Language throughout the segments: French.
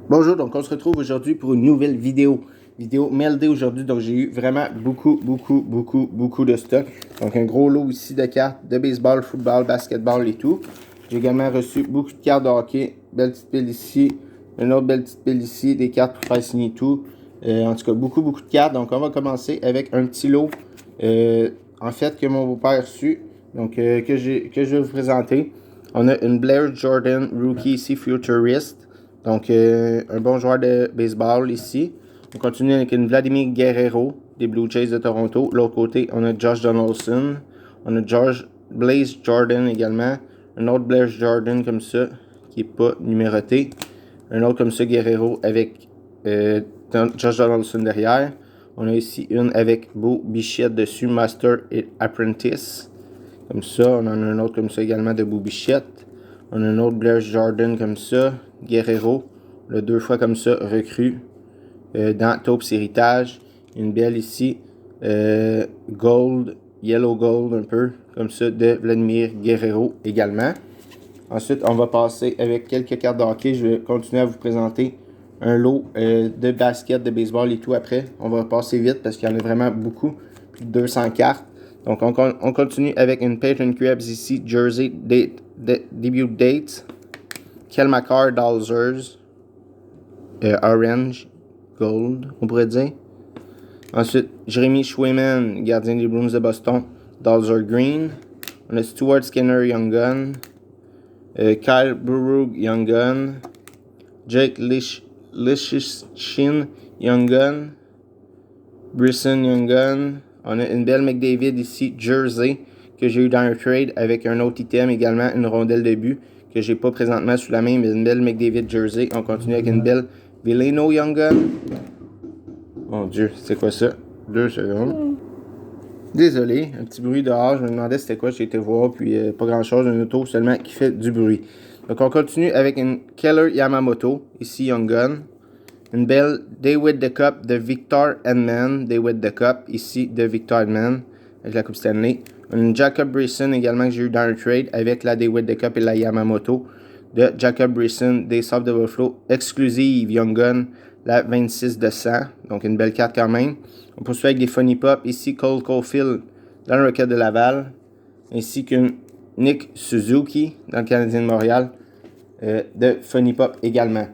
Bonjour, donc on se retrouve aujourd'hui pour une nouvelle vidéo MLD aujourd'hui. Donc j'ai eu vraiment beaucoup de stock. Donc un gros lot ici de cartes de baseball, football, basketball et tout. J'ai également reçu beaucoup de cartes de hockey. Belle petite pile ici, une autre belle petite pile ici, des cartes pour faire signer tout. En tout cas, beaucoup de cartes. Donc on va commencer avec un petit lot en fait que mon beau-père a reçu. Donc que je vais vous présenter. On a une Blair Jordan Rookie ici, Futurist. Donc, un bon joueur de baseball ici. On continue avec une Vladimir Guerrero des Blue Jays de Toronto. L'autre côté, on a Josh Donaldson. On a Blaze Jordan également. Un autre Blaze Jordan comme ça, qui n'est pas numéroté. Un autre comme ça, Guerrero, avec Josh Donaldson derrière. On a ici une avec Bo Bichette dessus, Master et Apprentice. Comme ça, on en a un autre comme ça également de Bo Bichette. On a un autre Blaze Jordan comme ça, Guerrero, le deux fois comme ça, recrue dans Taupes Héritage. Une belle ici, Gold, Yellow Gold un peu, comme ça, de Vladimir Guerrero également. Ensuite, on va passer avec quelques cartes de hockey. Je vais continuer à vous présenter un lot de basket, de baseball et tout après. On va passer vite parce qu'il y en a vraiment beaucoup, plus de 200 cartes. Donc, on continue avec une Peyton Krebs ici, Jersey, debut date. Kel McCarr, Dalzers, Orange, Gold, on pourrait dire. Ensuite, Jeremy Schwayman, gardien des Bruins de Boston, Dalzer Green. On a Stuart Skinner, Young Gun. Kyle Burrough, Young Gun. Jake Lichichin, Young Gun. Brisson, Young Gun. On a une belle McDavid ici, Jersey, que j'ai eu dans un trade avec un autre item également, une rondelle de but que j'ai pas présentement sous la main, mais une belle McDavid Jersey. On continue avec une belle Veleno Young Gun. Mon Dieu, c'est quoi ça? 2 secondes. Désolé, un petit bruit dehors. Je me demandais c'était quoi, j'ai été voir, puis pas grand chose, une auto seulement qui fait du bruit. Donc on continue avec une Keller Yamamoto, ici Young Gun. Une belle Day with the Cup de Victor Hedman, Day with the Cup, ici de Victor Hedman, avec la Coupe Stanley. Une Jacob Brisson également que j'ai eu dans un trade avec la Day with the Cup et la Yamamoto de Jacob Brisson, des Sabres de Buffalo, exclusive Young Gun, la 26 de 100, donc une belle carte quand même. On poursuit avec des Funny Pop, ici Cole Caulfield dans le Rocket de Laval, ainsi qu'une Nick Suzuki dans le Canadien de Montréal de Funny Pop également.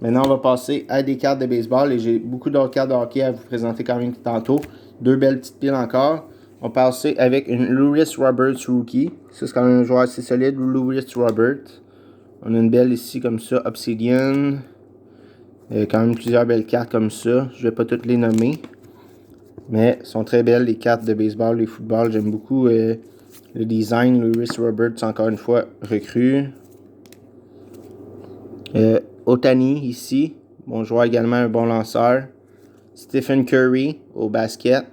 Maintenant, on va passer à des cartes de baseball et j'ai beaucoup d'autres cartes de hockey à vous présenter quand même tantôt. Deux belles petites piles encore. On va passer avec une Lewis Roberts Rookie. Ça, c'est quand même un joueur assez solide, Lewis Roberts. On a une belle ici comme ça, Obsidian. Quand même plusieurs belles cartes comme ça. Je ne vais pas toutes les nommer. Mais sont très belles les cartes de baseball et football. J'aime beaucoup le design. Lewis Roberts, encore une fois, recrue. Otani ici, bon joueur également, un bon lanceur. Stephen Curry au basket,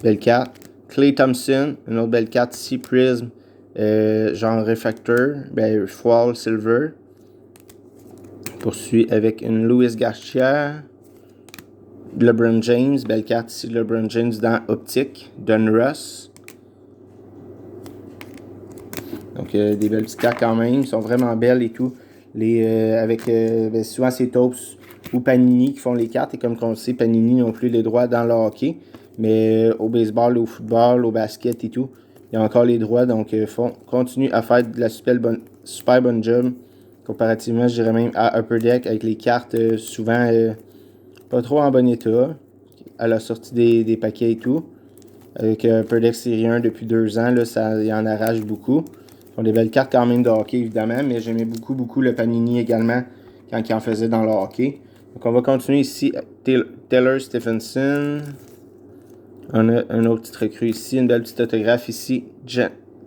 belle carte. Klay Thompson, une autre belle carte ici, Prism, genre Refractor, Foil Silver. Poursuit avec une Luis Garcia. LeBron James, belle carte ici, LeBron James dans Optique, Donruss. Donc des belles petites cartes quand même, ils sont vraiment belles et tout. Souvent c'est Taupes ou Panini qui font les cartes, et comme on le sait, Panini n'ont plus les droits dans le hockey, mais au baseball, au football, au basket et tout, il y a encore les droits, donc continue à faire de la super bonne job comparativement, je dirais même à Upper Deck, avec les cartes souvent pas trop en bon état à la sortie des paquets et tout. Avec Upper Deck série 1 depuis 2 ans, là, il en arrache beaucoup. Ils ont des belles cartes quand même de hockey, évidemment, mais j'aimais beaucoup le Panini également quand il en faisait dans le hockey. Donc, on va continuer ici. Taylor Stephenson. On a un autre petit recrue ici. Une belle petite autographe ici.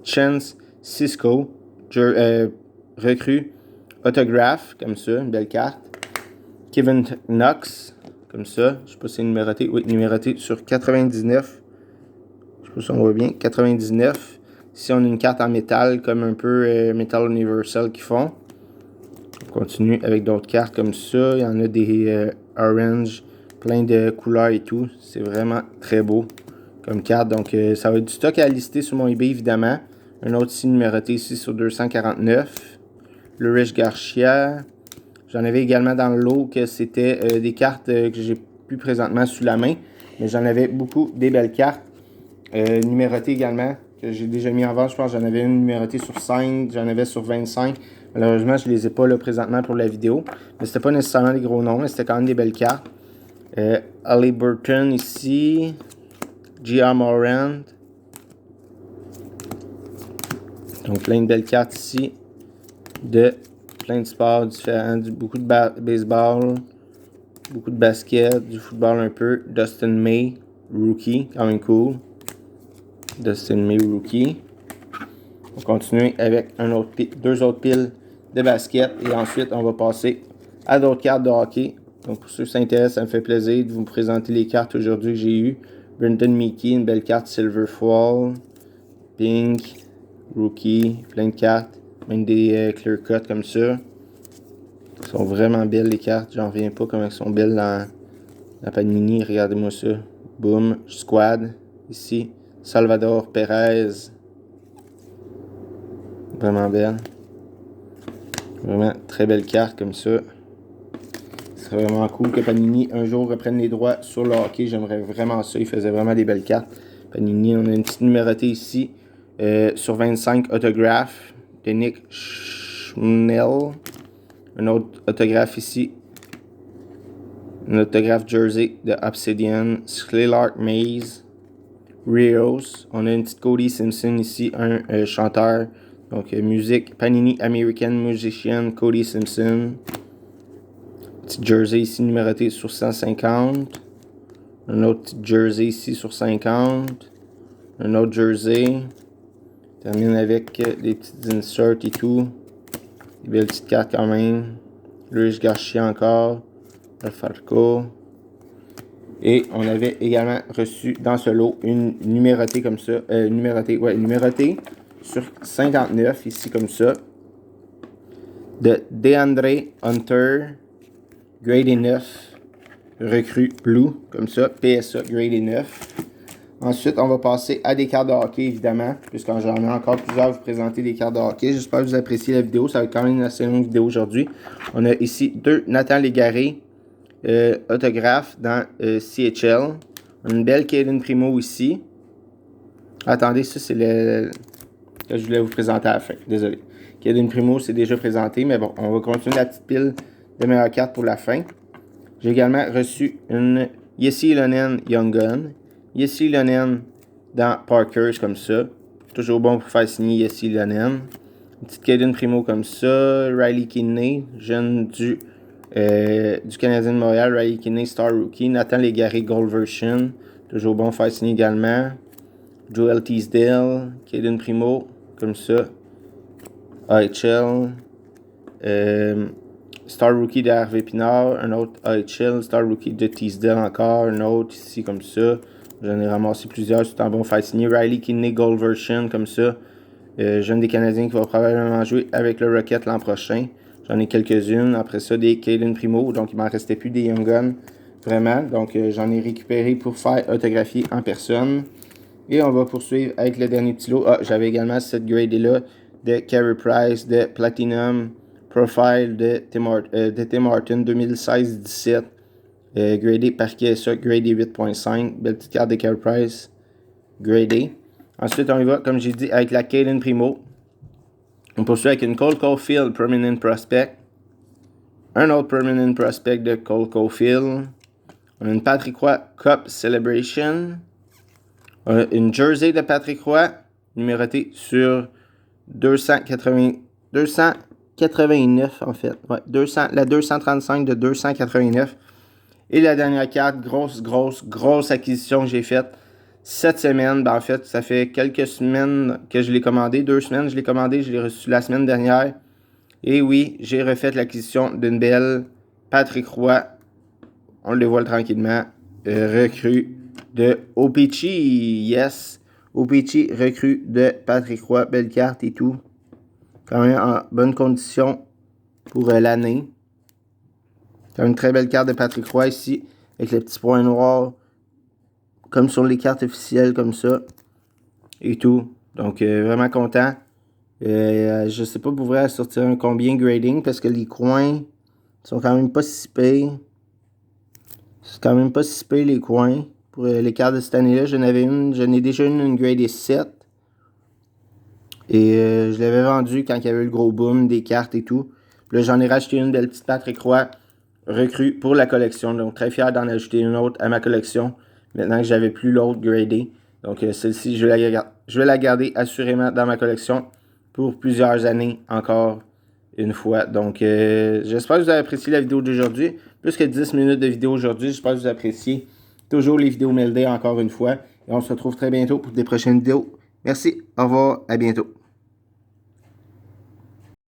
Chance Cisco. Recrue. Autographe, comme ça. Une belle carte. Kevin Knox. Comme ça. Je ne sais pas si c'est numéroté. Oui, numéroté sur 99. Je sais pas si on voit bien. 99. Ici, on a une carte en métal, comme un peu Metal Universal qu'ils font. On continue avec d'autres cartes comme ça. Il y en a des orange, plein de couleurs et tout. C'est vraiment très beau comme carte. Donc, ça va être du stock à lister sur mon eBay, évidemment. Un autre ici numéroté ici sur 249. Le Rich Garcia. J'en avais également dans le lot que c'était des cartes que j'ai plus présentement sous la main. Mais j'en avais beaucoup des belles cartes. Numérotées également, que j'ai déjà mis en vente. Je pense que j'en avais une numérotée sur 5, j'en avais sur 25. Malheureusement, je ne les ai pas là présentement pour la vidéo. Mais c'était pas nécessairement des gros noms, mais c'était quand même des belles cartes. Halliburton ici. J.R. Morant. Donc plein de belles cartes ici. De plein de sports différents. Beaucoup de baseball. Beaucoup de basket. Du football un peu. Dustin May. Rookie. Quand même cool. Dustin May Rookie. On va continuer avec deux autres piles de basket. Et ensuite, on va passer à d'autres cartes de hockey. Donc, pour ceux qui s'intéressent, ça me fait plaisir de vous présenter les cartes aujourd'hui que j'ai eues. Brendan Mickey, une belle carte Silver Fall. Pink, Rookie, plein de cartes. Même des clear cut comme ça. Elles sont vraiment belles les cartes. J'en reviens pas comment elles sont belles dans la Panini. Regardez-moi ça. Boom, Squad. Ici, Salvador Perez. Vraiment belle. Vraiment très belle carte comme ça. Ce serait vraiment cool que Panini un jour reprenne les droits sur le hockey. J'aimerais vraiment ça. Il faisait vraiment des belles cartes. Panini, on a une petite numérotée ici. Sur 25 autographes de Nick Schnell. Un autre autographe ici. Un autographe jersey de Obsidian. Skylark Maze. Rios. On a une petite Cody Simpson ici. Un chanteur. Donc, musique, Panini American Musician, Cody Simpson. Petit jersey ici numéroté sur 150. Un autre petit jersey ici sur 50. Un autre jersey. Termine avec des petites inserts et tout. Des belles petites cartes quand même. Luis Garcia encore. Alfarco. Et on avait également reçu dans ce lot une numérotée comme ça. Numérotée. Sur 59, ici comme ça, de DeAndre Hunter, grade 9, recrue blue, comme ça, PSA, grade 9. Ensuite, on va passer à des cartes de hockey, évidemment, puisque j'en ai encore plusieurs à vous présenter des cartes de hockey. J'espère que vous appréciez la vidéo, ça va être quand même une assez longue vidéo aujourd'hui. On a ici deux Nathan Légaré, autographe dans CHL. On a une belle Caden Primo ici. Attendez, ça c'est le... que je voulais vous présenter à la fin. Désolé. Caden Primo, c'est déjà présenté, mais bon, on va continuer la petite pile de meilleures cartes pour la fin. J'ai également reçu une Yessi Lonen Young Gun. Yessi Lonen dans Parkers comme ça. Toujours bon pour faire signer Yessi Lonen. Une petite Caden Primo comme ça. Riley Kidney, jeune du Canadien de Montréal. Riley Kidney, Star Rookie. Nathan Légaré, Gold Version. Toujours bon pour faire signer également. Joel Teasdale, Caden Primo, comme ça. AHL. Star Rookie de Hervé Pinard. Un autre AHL. Star Rookie de Teasdale encore. Un autre ici, comme ça. J'en ai ramassé plusieurs. C'est un bon faire signer. Riley Kidney, Gold Version, comme ça. Jeune des Canadiens qui va probablement jouer avec le Rocket l'an prochain. J'en ai quelques-unes. Après ça, des Caden Primo. Donc, il m'en restait plus des Young Guns. Vraiment. Donc, j'en ai récupéré pour faire autographier en personne. Et on va poursuivre avec le dernier petit lot. J'avais également cette grade-là de Carey Price, de Platinum Profile de Tim Martin 2016-17. Gradé par KSA, gradé 8.5. Belle petite carte de Carey Price. Gradé. Ensuite, on y va, comme j'ai dit, avec la Caden Primo. On poursuit avec une Cole Caulfield Permanent Prospect. Un autre Permanent Prospect de Cole Caulfield. On a une Patrick Roy Cup Celebration. Une jersey de Patrick Roy, numérotée sur 289 en fait. Ouais, la 235 de 289. Et la dernière carte, grosse acquisition que j'ai faite cette semaine. Ben, en fait, ça fait quelques semaines que je l'ai commandé. 2 semaines, je l'ai commandé, je l'ai reçu la semaine dernière. Et oui, j'ai refait l'acquisition d'une belle Patrick Roy. On le voit tranquillement. Recrue de Opechi, yes. Opechi, recrue de Patrick Roy, belle carte et tout. Quand même en bonne condition pour l'année. C'est une très belle carte de Patrick Roy ici, avec les petits points noirs, comme sur les cartes officielles, comme ça. Et tout. Donc, vraiment content. Je sais pas pour vrai sortir un combien grading, parce que les coins sont quand même pas si pires. C'est quand même pas si pire les coins. Pour les cartes de cette année-là, j'en ai déjà une grade 7. Et je l'avais vendue quand il y avait eu le gros boom des cartes et tout. Puis là, j'en ai racheté une belle petite Patrick Roy recrue pour la collection. Donc, très fier d'en ajouter une autre à ma collection. Maintenant que j'avais plus l'autre gradée. Donc, celle-ci, je vais la garder assurément dans ma collection pour plusieurs années encore une fois. Donc, j'espère que vous avez apprécié la vidéo d'aujourd'hui. Plus que 10 minutes de vidéo aujourd'hui. J'espère que vous appréciez toujours les vidéos Mail Day encore une fois. Et on se retrouve très bientôt pour des prochaines vidéos. Merci, au revoir, à bientôt.